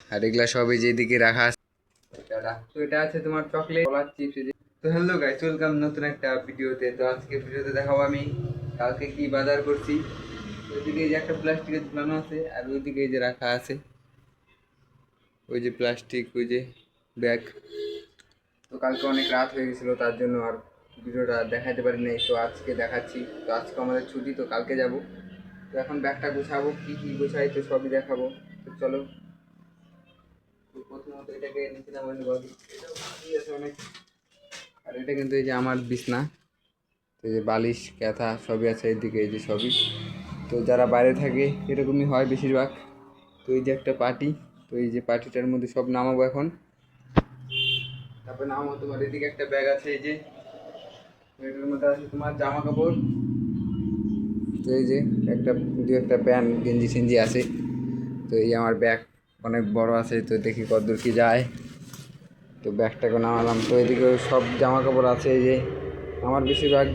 আর এগুলা সবই যেদিকে রাখা আছে। তো এটা আছে তোমার চকলেট কলার চিপস। তো হ্যালো গাইস, ওয়েলকাম নতুন একটা ভিডিওতে। তো আজকে ভিডিওতে দেখাবো আমি কালকে কি বাজার করছি। ওইদিকে এই যে একটা প্লাস্টিকের ঝুলানো আছে, আর ওইদিকে এই যে রাখা আছে ওই যে প্লাস্টিক, ওই যে ব্যাগ। তো কালকে অনেক রাত হয়ে গেছিলো, তার জন্য আর ভিডিওটা দেখাতে পারি নাই। তো আজকে দেখাচ্ছি। তো আজকে আমাদের ছুটি, তো কালকে যাব। তো এখন ব্যাগটা গুছাবো, কী কী গুছাই তো সবই দেখাবো। তো চলো। তো প্রথমত এটাকে নিচে নামানো বাকি, এটাও ভারী আছে অনেক। আর এটা কিন্তু এই যে আমার বিছনা, তো এই যে বালিশ ক্যাথা সবই আছে এদিকে, এই যে সবই। তো যারা বাইরে থাকে এরকমই হয় বেশিরভাগ। তো এই যে একটা পার্টি, তো এই যে পার্টিটার মধ্যে সব নামাবো এখন। তারপরে নামাবো তোমার এদিকে একটা ব্যাগ আছে, এই যে এটার মধ্যে আছে তোমার জামা কাপড়। তো এই যে একটা একটা প্যান্ট গেঞ্জি সেঞ্জি আছে। তো এই আমার ব্যাগ অনেক বড় আছে, তো দেখি কতদূর কি যায়। তো ব্যাগটাকে নামালাম। তো এদিকে সব জামা কাপড় আছে, এই যে আমার বেশিরভাগ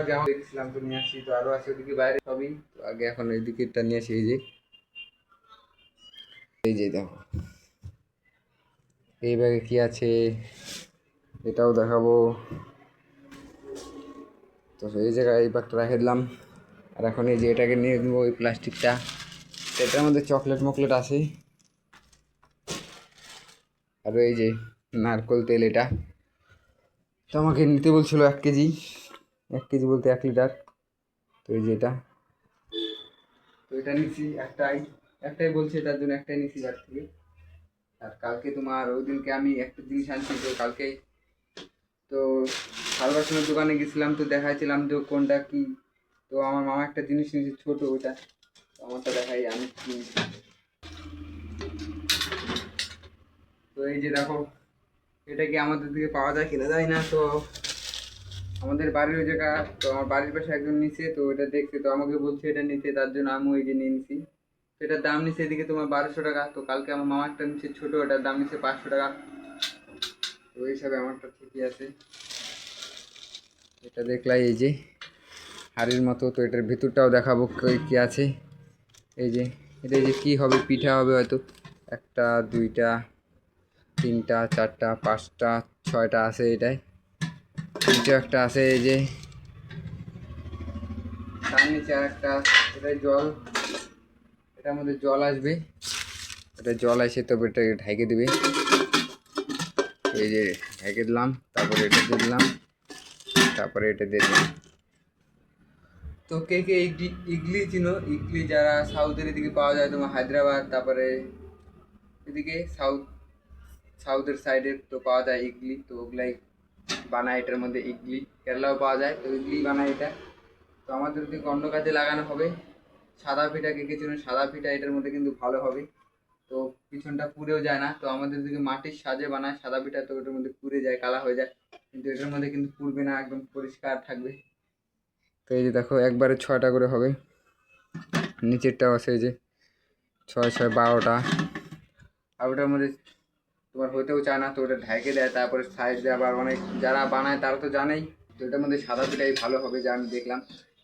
জামা দেখছিলাম, তো নিয়ে আসছি। তো আরও আছে ওদিকে বাইরে সবই। তো আগে এখন এই দিকেরটা নিয়ে আসি। এই যে দেখো এই ব্যাগে কি আছে, এটাও দেখাবো। তো এই জায়গায় এই ব্যাগটা রেখে দিলাম। আর এখন এই যে এটাকে নিয়ে নেবো, ওই প্লাস্টিকটা। এটার মধ্যে চকলেট মকলেট আছে। আর এই যে নারকোল তেল, এটা তো আমাকে নিতে বলছিল 1 কেজি। 1 কেজি বলতে 1 লিটার। তো এই যে এটা, তো এটা নিচ্ছি একটাই বলছে, তার জন্য একটাই নিচ্ছি বাড়ি থেকে। আর কালকে তোমার ওই দিনকে আমি একটা জিনিস আনছি। তো কালকে তো সালবাসনের দোকানে গেছিলাম, তো দেখাইছিলাম যে কোনটা কি। তো আমার মামা একটা জিনিস নিয়েছে ছোট, ওইটা। তো আমারটা দেখাই আমি কি নিয়েছি। তো এই যে দেখো, এটা কি আমাদের দিকে পাওয়া যায় কিনা যায় না। তো আমাদের বাড়ির ওই জায়গা, তো আমার বাড়ির পাশে একজন নিচে, তো এটা দেখছে, তো আমাকে বলছে এটা নিতে, তার জন্য আমি ওই যে নিয়ে নিছি। তো এটার দাম নিচ্ছে এদিকে তোমার 1200 টাকা। তো কালকে আমার মামা একটা নিচ্ছে ছোট, ওটার দাম নিচ্ছে 500 টাকা। তো ওই হিসাবে আমারটা ঠিকই আছে। এটা দেখলাই এই যে হাড়ির মতো, তো এটার ভিতরটাও দেখাবো কি আছে। এই যে এটা যে কি হবে, পিঠা হবে হয়তো। 1টা 2টা 3টা 4টা 5টা 6টা আছে এটাই। নিচে একটা আছে, এই যে তার নিচে আর একটা। এটাই জল, এটার মধ্যে জল আসবে। এটা জল আসে তবে এটাকে ঢেকে দিবে। এই যে ঢেকে দিলাম, তারপরে এটা দিয়ে দিলাম, তারপরে এটা দিয়ে দিলাম। তো কে কে ইডলি চিনো? ইডলি যারা সাউথের এদিকে পাওয়া যায়, তোমার হায়দ্রাবাদ, তারপরে এদিকে সাউথের সাইডে তো পাওয়া যায় ইডলি। তো ওগুলাই বানায় এটার মধ্যে ইডলি। কেরালাও পাওয়া যায়, তো ইডলি বানায় এটা। তো আমাদের ওদিকে অন্য কাজে লাগানো হবে। সাদা পিঠা কে কে চিনো? সাদা পিঠা এটার মধ্যে কিন্তু ভালো হবে। তো পিছনটা পুড়েও যায় না। তো আমাদের দিকে মাটির সাজে বানায় সাদা পিঠা, তো ওটার মধ্যে পুড়ে যায়, কালা হয়ে যায়। কিন্তু এটার মধ্যে কিন্তু পুড়বে না, একদম পরিষ্কার থাকবে। তো এই যে দেখো একবারে 6টা করে হবে। নিচেরটাও আছে, এই যে 6 6 12টা। আর ওটার মধ্যে তোমার হতেও চায় না, তো ওটা ঢেকে দেয়। তারপরে সাইড দিয়ে আবার অনেক যারা বানায় তারা তো জানেই। তো এটার মধ্যে সাদা পিঠাই ভালো হবে, যা আমি দেখলাম।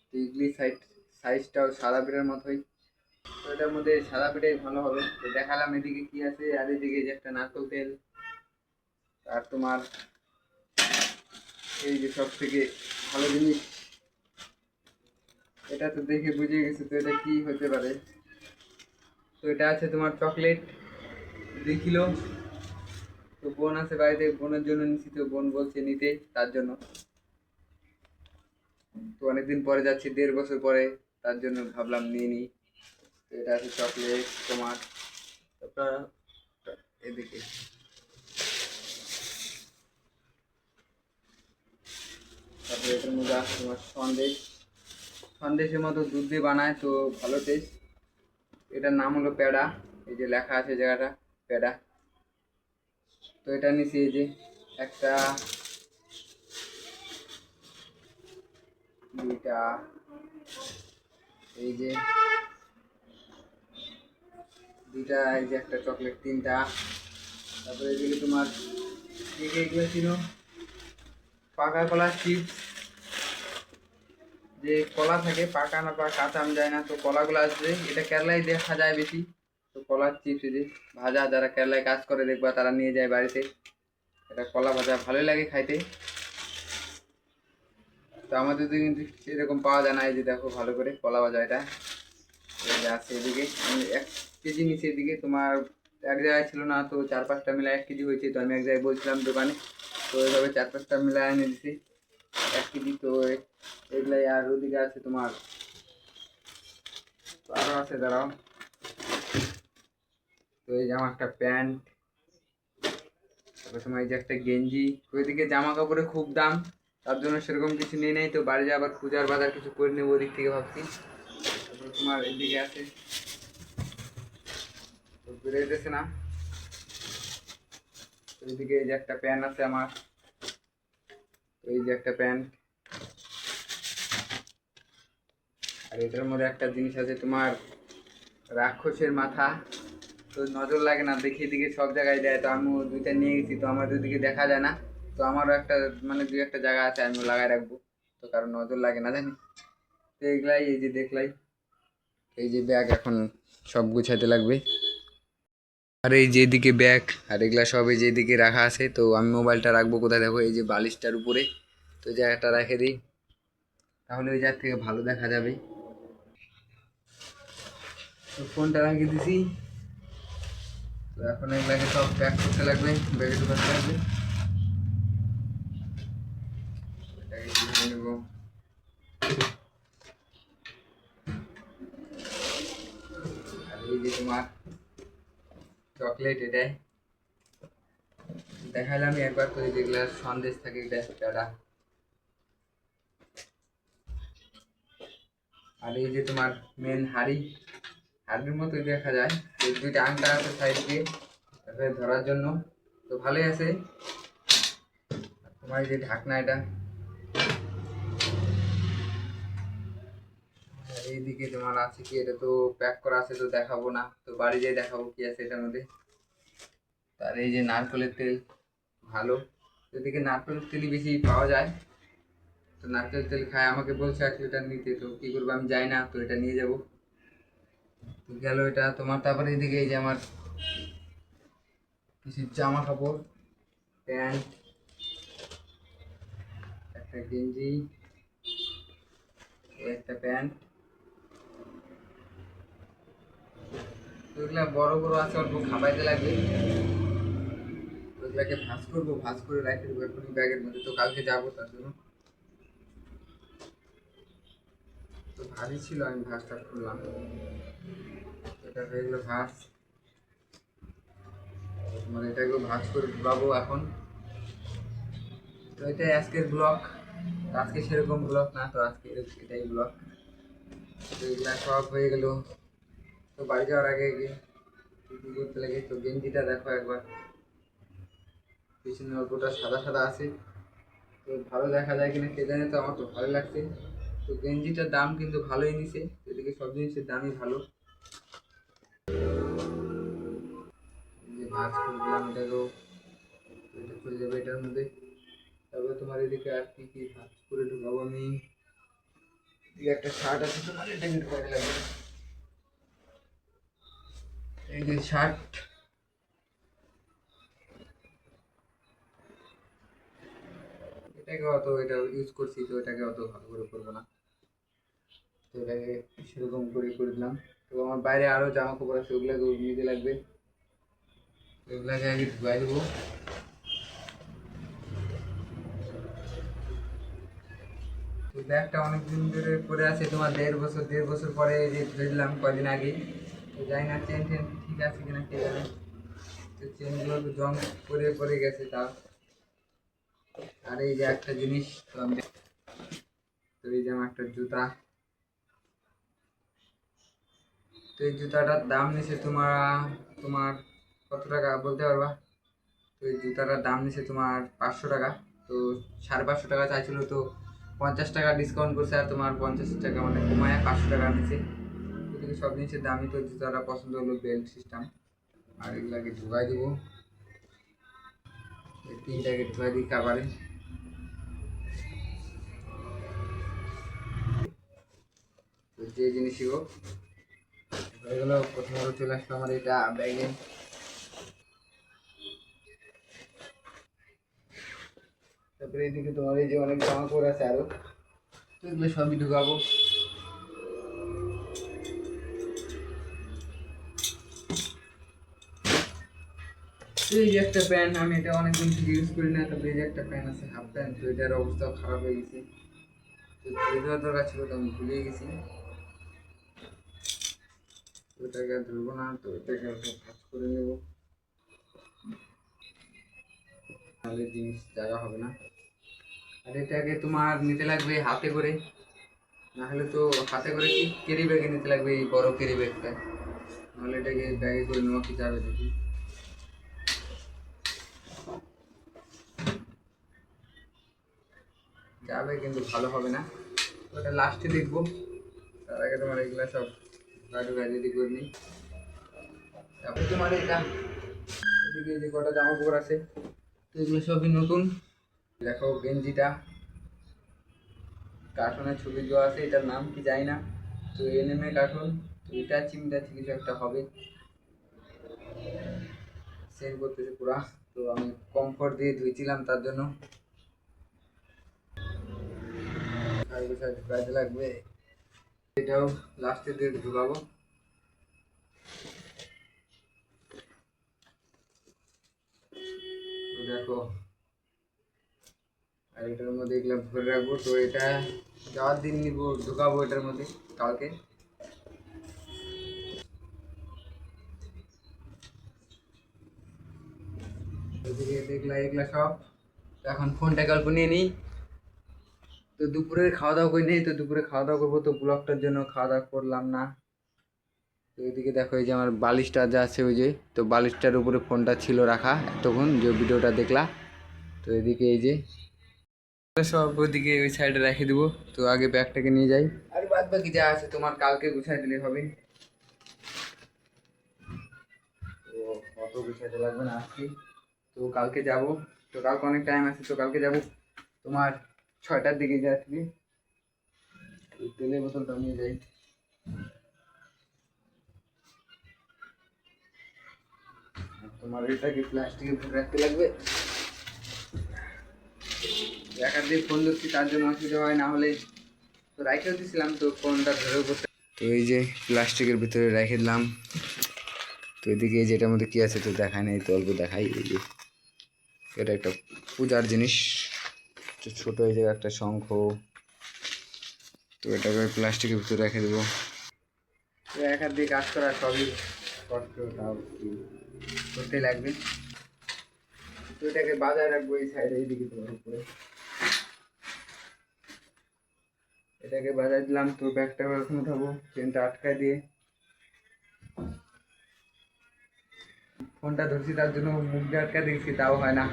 তো ইডলি সাইজটাও সাদা পিঠার মতোই। তো এটার মধ্যে সাদা পিঠাই ভালো হবে। তো দেখালাম এদিকে কি আছে। আর এদিকে যে একটা নারকেল তেল, আর তোমার এই যে সব থেকে ভালো জিনিস, এটা তো দেখে বুঝে গেছে। তো এটা কি হতে পারে? তো এটা আছে তোমার চকলেট 2 কিলো। তো বোন আছে বাড়িতে, বোনের জন্য নিচ্ছি। তো বোন বলছে নিতে, তার জন্য। তো অনেকদিন পরে যাচ্ছি, 1.5 বছর পরে, তার জন্য ভাবলাম নিয়ে নিই। তো এটা আছে চকলেট তোমার। তারপর এদিকে তারপরে এটার মধ্যে আছে তোমার সন্দেশের মতো দুধ দিয়ে বানায়, তো ভালো টেস্ট। এটার নাম হলো প্যাড়া। এই যে লেখা আছে জায়গাটা, প্যাড়া। তো এটা নিচ্ছি, এই যে একটা 2টা, এই যে 2টা, এই যে একটা চকলেট 3টা। তারপরে এদিকে তোমার এগুলো ছিল পাকা কলার চিপস। যে কলা থাকে পাকা না পাকা কাঁচা আমি যায় না, তো কলাগুলো আসবে। এটা কেরালায় দেখা যায় বেশি। তো কলার চিপস এই যে ভাজা, যারা কেরালায় কাজ করে দেখবা তারা নিয়ে যায় বাড়িতে। এটা কলা ভাজা ভালোই লাগে খাইতে। তো আমাদের তো কিন্তু সেরকম পাওয়া যায় না। এই যে দেখো ভালো করে কলা ভাজা, এটা এই যে আছে এদিকে। আমি 1 কেজি নিচে এদিকে, তোমার এক জায়গায় ছিল না, তো 4-5টা মিলে 1 কেজি হয়েছে। তো আমি এক জায়গায় বলছিলাম দোকানে, তো এইভাবে 4-5টা মিলে এনে দিছি 1 কেজি। তো এগুলাই। আর ওদিকে আছে তোমার আরও আছে, দাঁড়াও। তো এই যে আমার একটা প্যান্ট, তারপর তোমার এই যে একটা গেঞ্জি। তো ওইদিকে জামা কাপড়ের খুব দাম, তার জন্য সেরকম কিছু নিয়ে নেই। তো বাড়ি যাবার পূজার বাজার কিছু করে নেবো ওদিক থেকে ভাবছি। তারপরে তোমার এদিকে আছে, তো বেরোইতেছে না। তো এইদিকে এই যে একটা প্যান্ট আছে আমার, তো এই যে একটা প্যান্ট। আর এটার মধ্যে একটা জিনিস আছে তোমার রাক্ষসের মাথা। তো নজর লাগে না, দেখিয়ে দিকে সব জায়গায় দেয়। তো আমিও 2টা নিয়ে গেছি, তো আমার দুদিকে দেখা যায় না। তো আমারও একটা মানে 2-1টা জায়গা আছে, আমিও লাগাই রাখবো, তো কারণ নজর লাগে না জানি। তো এগুলাই, এই যে দেখলাই, এই যে ব্যাগ এখন সব গুছাতে লাগবে। আর এই যে এদিকে ব্যাগ আর এগুলা সব এই যে এদিকে রাখা আছে। তো আমি মোবাইলটা রাখবো কোথায়, দেখো এই যে বালিশটার উপরে। তো জায়গাটা রেখে দিই, তাহলে ওই জায়গা থেকে ভালো দেখা যাবে। তো ফোনটা রেখে দিছি। তো এখন এগুলাকে সব প্যাক করতে লাগবে, ব্যাগে ঢুকাতে লাগবে। এটাকে কিনে নেবো। আর এই যে তোমার চকলেট, এটাই দেখাইলাম একবার। তো যেগুলা সন্দেশ থাকে, এটা। আর এই যে তোমার মেন হাড়ির মতো দেখা যায়। এই 2টা আংটা আছে সাইড দিয়ে, তারপরে ধরার জন্য। তো ভালোই আছে। আর তোমার এই যে ঢাকনা, এটা। আর এইদিকে তোমার আছে কি, এটা তো প্যাক করা আছে, তো দেখাবো না। তো বাড়ি যেয়ে দেখাবো কি আছে এটার মধ্যে। আর এই যে নারকেলের তেল, ভালো। এদিকে নারকেলের তেলই বেশি পাওয়া যায়। তো নারকেল তেল খায়, আমাকে বলছে 1 লিটার নিতে। তো কি করবো, আমি যাই না, তো এটা নিয়ে যাবো। তো গেল এটা তোমার। তারপরে এদিকে এই যে আমার কিছু জামা কাপড়, প্যান্ট, একটা গেঞ্জি, একটা প্যান্ট। তো এগুলা বড় বড় আছে, অল্প খাবাইতে লাগবে। তো এগুলাকে ভাঁজ করবো, ভাঁজ করে রাখতে দেবো এখনই ব্যাগের মধ্যে। তো কালকে যাবো তার জন্য। তো ভারী ছিল, আমি ভাঁজটা খুললাম। এটা হয়ে গেলো ভাঁজ। মানে এটাকে ভাঁজ করে ঢুকাবো এখন। তো এটাই আজকের ব্লগ। আজকে সেরকম ব্লগ না, তো আজকে এটাই ব্লগ। তো এগুলা সব হয়ে গেল। তো বাড়ি যাওয়ার আগে কি কি করতে লাগে, তো গেঞ্জিটা দেখো একবার, পিছনে অল্পটা সাদা সাদা আছে। তো ভালো দেখা যায় কিনা কে জানে, তো আমার তো ভালো লাগছে। তো গেঞ্জিটার দাম কিন্তু ভালোই নিছে, এদিকে সব জিনিসের দামই ভালো। এই যে ভাঁজ করে দিলাম এটাকেও, এটা চলে যাবে এটার মধ্যে। তারপরে তোমার এদিকে আর কি কি ভাঁজ করে ঢুকাবো আমি। এদিকে একটা শার্ট আছে তোমার, এটাকে ঢুকাতে লাগবে। এই যে শার্ট, এটাকে অত, এটা ইউজ করছি, তো এটাকে অত ভালো করে করবো না। তো এটাকে সেরকম করে করে দিলাম। তো আমার বাইরে আরও জামা কাপড় আছে, ওগুলোকে নিতে লাগবে। তো এগুলাকে আগে ধুয়াই দেবো। তো ব্যাগটা অনেক দিন ধরে পরে আছে, তোমার 1.5 বছর পরে এই যে ধুয়ে দিলাম কয়দিন আগে। তো জানি না চেন টেন ঠিক আছে কিনা কে জানে। তো চেনগুলো তো জং পরে পরে গেছে তাও। আর এই যে একটা জিনিস, তো আমি, তো এই যে আমার একটা জুতা। তো এই জুতাটার দাম নিছে তোমার তোমার কত টাকা বলতে পারবা? তো এই জুতাটার দাম নিছে তোমার 500 টাকা। তো 550 টাকা চাইছিল, তো 50 টাকা ডিসকাউন্ট করছে, আর তোমার 50 টাকা মানে কমায় 500 টাকা নিছে। এদিকে সব জিনিসের দামই। তো জুতাটা পছন্দ হলো, বেল্ট সিস্টেম। আর এগুলাকে ঢুকাই দেবো, এই 3টাকে ঢুকাই দিই কাবারে। তো যে জিনিসই হোক এগুলো প্রথমত চলে আসলো আমার এটা ব্যাগে। তারপরে এদিকে তোমার এই যে অনেক জামা কাপড় আছে আরো, তো এগুলো সবই ঢুকাবো। এই যে একটা প্যান্ট, আমি এটা অনেকদিন থেকে ইউজ করি না, তারপরে এই যে একটা প্যান্ট আছে হাফ প্যান্ট, তো এটার অবস্থা খারাপ হয়ে গেছে, তো ধুয়ে দেওয়ার দরকার ছিল, তো আমি ভুলে গেছি। ওটাকে আর ধরবো না, তো এটাকে ভাঁজ করে নেবো, তাহলে জিনিস জায়গা হবে না। আর এটাকে তোমার নিতে লাগবে হাতে করে, না হলে তো হাতে করে কি ক্যারি ব্যাগে নিতে লাগবে, এই বড় ক্যারি ব্যাগটা, নাহলে এটাকে ব্যাগে করে নেওয়া কি যাবে দেখি। যাবে কিন্তু ভালো হবে না, ওটা লাস্টে দেখবো। তার আগে তোমার এগুলো সব গাড়ি রেডি করে নিই। তারপরে তোমার এটা এদিকে যে কটা জামা কাপড় আছে, তো এগুলো সবই নতুন। দেখো গেঞ্জিটা কার্টুনের ছবি দেওয়া আছে, এটার নাম কি জানি না, তো এনএমএ কার্টুন, তো এটা চিন্তা কিছু একটা হবে, সেন্ড করতেছে পুরা। তো আমি কমফোর্ট দিয়ে ধুইছিলাম তার জন্য কাজে লাগবে। এটাও লাস্টের দিকে ঢুকাবো। দেখো আর এটার মধ্যে এগুলো ভরে রাখবো, তো এটা যাওয়ার দিন নিব ঢুকাবো এটার মধ্যে কালকে। এদিকে দেখলা এগুলা সব, তো এখন ফোনটাকে অল্প নিয়ে নিই, তো দুপুরে খাওয়া দাওয়া করে নিই, তো দুপুরে খাওয়া দাওয়া করবো, তো ব্লগটার জন্য খাওয়া দাওয়া করলাম না। তো এদিকে দেখো এই যে আমার বালিশটা যা আছে ওই যে, তো বালিশটার উপরে ফোনটা ছিল রাখা এতক্ষণ যে ভিডিওটা দেখলা, তো এদিকে এই যে সব ওইদিকে ওই সাইডে রেখে দিব। তো আগে ব্যাগটাকে নিয়ে যাই, আর বাদ বাকি যা আছে তোমার কালকে গুছাই দিলে হবে, তো অত গুছাইতে লাগবে না আজকে। তো কালকে যাব, তো কালকে অনেক টাইম আছে, তো কালকে যাব তোমার 6টার দিকে যাচ্ছি। তেলের বোতলটা নিয়ে যাই, তোমার এটাকে প্লাস্টিকে ভরে রাখতে লাগবে। একার দিয়ে ফোন ধরছি তার জন্য অসুবিধা হয়, না হলে তো রাইখেও দিয়েছিলাম, তো ফোনটা ধরেও করতে। তো এই যে প্লাস্টিকের ভিতরে রেখে দিলাম। তো এদিকে এই যে এটার মধ্যে কী আছে তো দেখায় নাই, তো অল্প দেখাই। এই যে এটা একটা পূজার জিনিস, ছোটো এই যে একটা শঙ্খ, তো এটাকে প্লাস্টিকের ভিতরে রেখে দেবো। তো এক হাত দিয়ে কাজ করা সবই কষ্ট, তাও করতে লাগবে। তো এটাকে বাজায় রাখবো এই সাইডে, এইদিকে তোমার উপরে এটাকে বাজায় দিলাম। তো ব্যাগটা এখন উঠাবো, চেনটা আটকায় দিয়ে, ফোনটা ধরছি তার জন্য মুখটা আটকা দিয়েছি, তাও হয় না,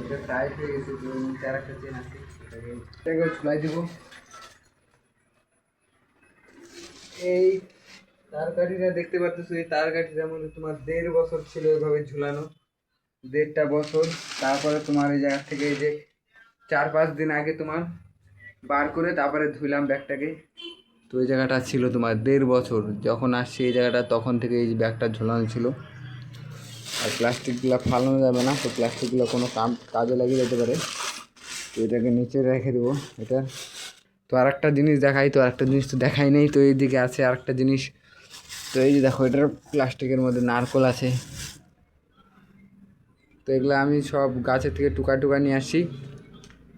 এটা টাইট হয়ে গেছে। তো নিচে আর একটা চেন আছে, এটাকে ঝুলাই দেবো। এই তার কাঠিটা দেখতে পাচ্ছ, এই তার কাঠিটার মধ্যে তোমার 1.5 বছর ছিল এভাবে ঝুলানো, 1.5টা বছর। তারপরে তোমার এই জায়গা থেকে এই যে 4-5 দিন আগে তোমার বার করে তারপরে ধুইলাম ব্যাগটাকে। তো এই জায়গাটা ছিল তোমার 1.5 বছর, যখন আসছে এই জায়গাটা তখন থেকে এই ব্যাগটা ঝোলানো ছিল। আর প্লাস্টিকগুলো ফালানো যাবে না, তো প্লাস্টিকগুলো কোনো কাজে লাগিয়ে যেতে পারে, তো এটাকে নিচে রেখে দেবো। এটা তো আর একটা জিনিস দেখাই, তো আরেকটা জিনিস তো দেখাই নেই, তো এইদিকে আছে আরেকটা জিনিস। তো এই যে দেখো এটার প্লাস্টিকের মধ্যে নারকোল আছে, তো এগুলো আমি সব গাছের থেকে টুকা টুকা নিয়ে আসি,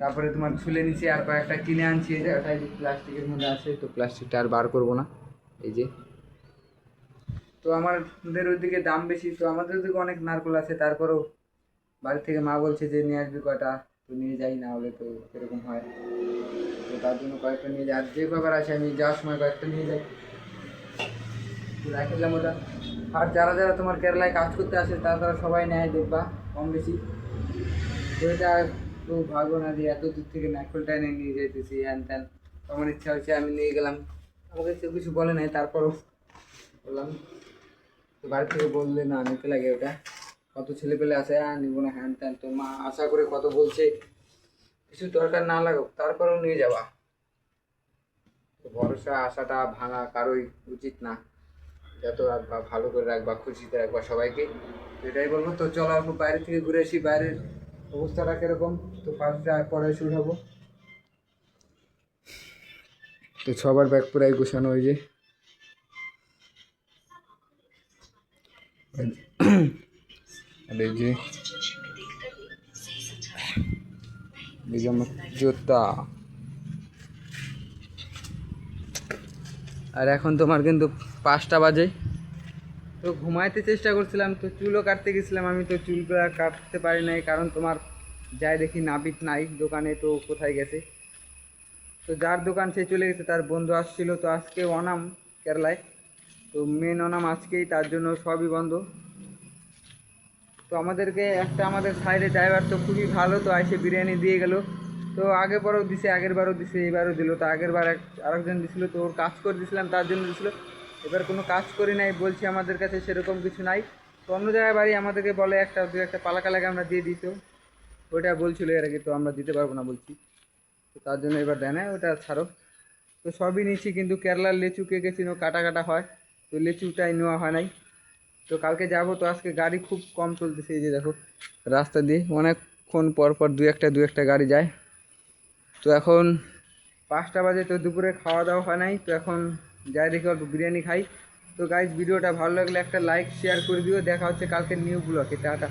তারপরে তোমার ছুলে নিচ্ছি, আর কয়েকটা কিনে আনছি। এই জায়গাটায় প্লাস্টিকের মধ্যে আছে, তো প্লাস্টিকটা আর বার করবো না। এই যে তো আমাদের ওইদিকে দাম বেশি, তো আমাদের ওইদিকে অনেক নারকোল আছে, তারপরেও বাড়ি থেকে মা বলছে যে নিয়ে আসবি কয়টা, তো নিয়ে যাই, না হলে তো এরকম হয়, তো তার জন্য কয়েকটা নিয়ে যাই। আর যে কবার আসে আমি যাওয়ার সময় কয়েকটা নিয়ে যাই, তো রাখিলাম ওটা। আর যারা যারা তোমার কেরালায় কাজ করতে আসে তারা সবাই নেয় দেখবা কম বেশি। তো এটা তো ভাবো না যে এত দূর থেকে নারকেলটা এনে নিয়ে যেতেছি হ্যান ত্যান, আমার ইচ্ছা হয়েছে আমি নিয়ে গেলাম, আমাকে কেউ কিছু বলে নাই, তারপরও বললাম। তো বাড়ি থেকে বললে না নিতে লাগে, ওটা কত ছেলে পেলে আছে নিবো না হ্যান ত্যান, তো মা আশা করে কত বলছে, কিছু দরকার না লাগুক তারপরেও নিয়ে যাওয়া। তো ভরসা আশাটা ভাঙা কারোই উচিত না। যত রাখবা ভালো করে রাখবা, খুশিতে রাখবা সবাইকে, এটাই বলবো। তো চলো একটু বাইরে থেকে ঘুরে আসি, বাইরের অবস্থাটা কিরকম। তো ফার্স্টে পরে শুরু হবো। তো সবার ব্যাগ পুরাই গোছানো হয়ে যে, আর এই যে আমার জুতা। আর এখন তোমার কিন্তু 5টা বাজে। তো ঘুমাইতে চেষ্টা করছিলাম, তো চুলও কাটতে গেছিলাম আমি, তো চুলগুলো কাটতে পারি নাই, কারণ তোমার যাই দেখি নাপিত নাই দোকানে, তো কোথায় গেছে। তো যার দোকান সে চলে গেছে, তার বন্ধু আসছিল। তো আজকে ওনাম কেরালায়, তো মেন ওনাম আজকেই, তার জন্য সবই বন্ধ। তো আমাদেরকে একটা আমাদের সাইডে ড্রাইভার তো খুবই ভালো, তো এসে বিরিয়ানি দিয়ে গেল। তো আগের বারও দিছে, আগের বারও দিছে, এবারও দিল। তো আগের বার আরেকজন দিছিল, তো ওর কাজ করে দিয়েছিলাম তার জন্য দিছিল। এবার কোনো কাজ করি নাই, বলছি আমাদের কাছে সেরকম কিছু নাই। তো অন্য জায়গায় বাড়ি আমাদেরকে বলে দু একটা পালাকা লাগে আমরা দিয়ে দিত, ওইটা বলছিল এর আগে, তো আমরা দিতে পারবো না বলছি। তো তার জন্য এবার দেয় না, ওটা ছাড়ো। তো সবই নিচ্ছি, কিন্তু কেরালার লিচু কে গেছিলো কাটা কাটা হয়, তো লিচুটাই নেওয়া হয় নাই। তো কালকে যাব। তো আজকে গাড়ি খুব কম চলতেছে, এই যে দেখো রাস্তা দিয়ে অনেকক্ষণ পর পর দু একটা গাড়ি যায়। তো এখন 5টা বাজে, তো দুপুরে খাওয়া দাওয়া হয় নাই। তো এখন যাই দেখি অল্প বিরিয়ানি খাই। তো গাইজ, ভিডিওটা ভালো লাগলে একটা লাইক শেয়ার করে দিও। দেখা হচ্ছে কালকের নিউ ব্লগে। টাটা।